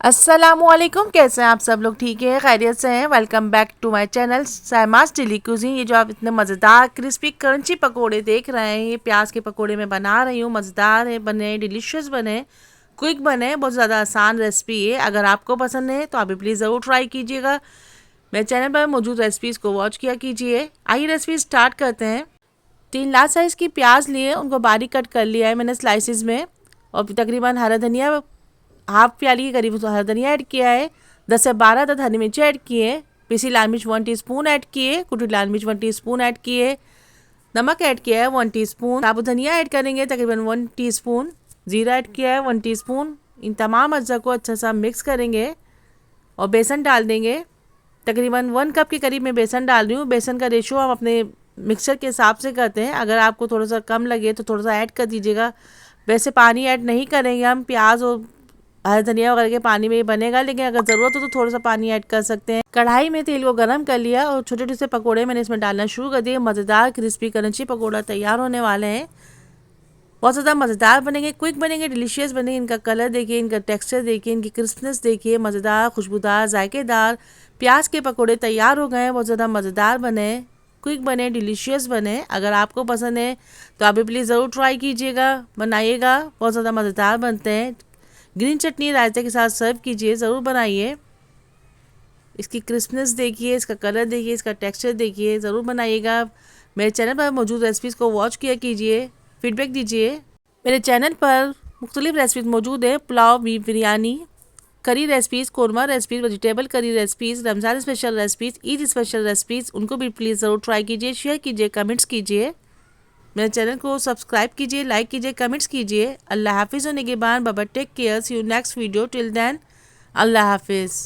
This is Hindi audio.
अस्सलामुअलैकुम, कैसे हैं आप सब लोग? ठीक है, खैरियत से हैं? Welcome back to my channel Saima's daily cuisine. ये जो आप इतने मज़ेदार क्रिस्पी क्रंची पकोड़े देख रहे हैं, ये प्याज के पकोड़े मैं बना रही हूँ। मज़ेदार है बने, डिलीशियस बने, क्विक बने, बहुत ज़्यादा आसान रेसिपी है। अगर आपको पसंद है तो आप भी प्लीज़ ज़रूर ट्राई कीजिएगा। मेरे चैनल पर मौजूद रेसिपीज़ को वॉच किया कीजिए। आइए रेसिपी स्टार्ट करते हैं। 3 लार्ज साइज़ की प्याज लिए, उनको बारीक कट कर लिया है मैंने स्लाइसिस में। और तकरीबन हरा धनिया हाफ प्याली के करीब हरा धनिया ऐड किया है। 10 से 12 तक हरी मिर्ची ऐड किए। पीसी लाल मिर्च 1 टीस्पून ऐड किए। कुटी लाल मिर्च 1 टीस्पून ऐड किए। नमक ऐड किया है 1 टीस्पून। साबुत धनिया ऐड करेंगे तकरीबन 1 टीस्पून। जीरा ऐड किया है 1 टीस्पून। इन तमाम अज्जा को अच्छा सा मिक्स करेंगे और बेसन डाल देंगे। तकरीबन 1 कप के करीब मैं बेसन डाल रही हूँ। बेसन का रेशो हम अपने मिक्सचर के हिसाब से करते हैं। अगर आपको थोड़ा सा कम लगे तो थोड़ा सा ऐड कर दीजिएगा। वैसे पानी ऐड नहीं करेंगे हम, प्याज और हरा धनिया वगैरह के पानी में ही बनेगा, लेकिन अगर ज़रूरत हो तो थोड़ा सा पानी ऐड कर सकते हैं। कढ़ाई में तेल को गरम कर लिया और छोटे छोटे से पकोड़े मैंने इसमें डालना शुरू कर दिए। मज़ेदार क्रिस्पी क्रंची पकोड़ा तैयार होने वाले हैं। बहुत ज़्यादा मज़ेदार बनेंगे, क्विक बनेंगे, डिलीशियस बनेंगे। इनका कलर देखिए, इनका टेक्सचर देखिए, इनकी क्रिस्पनेस देखिए। मज़ेदार, खुशबूदार, जायकेदार प्याज के पकोड़े तैयार हो गए हैं। बहुत ज़्यादा मज़ेदार बने, क्विक बने, डिलीशियस बने। अगर आपको पसंद है तो आप भी प्लीज़ ज़रूर ट्राई कीजिएगा, बनाइएगा। बहुत ज़्यादा मज़ेदार बनते हैं। ग्रीन चटनी रायते के साथ सर्व कीजिए, ज़रूर बनाइए। इसकी क्रिस्पनेस देखिए, इसका कलर देखिए, इसका टेक्सचर देखिए, ज़रूर बनाइएगा। मेरे चैनल पर मौजूद रेसिपीज़ को वॉच किया कीजिए, फीडबैक दीजिए। मेरे चैनल पर मुख्तलिफ रेसिपीज़ मौजूद है। पुलाव, बीफ बिरयानी, करी recipes, korma recipes, vegetable curry recipes, Ramzan special recipes, Eid special recipes, उनको भी प्लीज़ ज़रूर ट्राई कीजिए, शेयर कीजिए, कमेंट्स कीजिए। मेरे चैनल को सब्सक्राइब कीजिए, लाइक कीजिए, कमेंट्स कीजिए। अल्लाह हाफिज़ होने के बाद बाबा, take care, see you next video. Till then अल्लाह हाफिज़।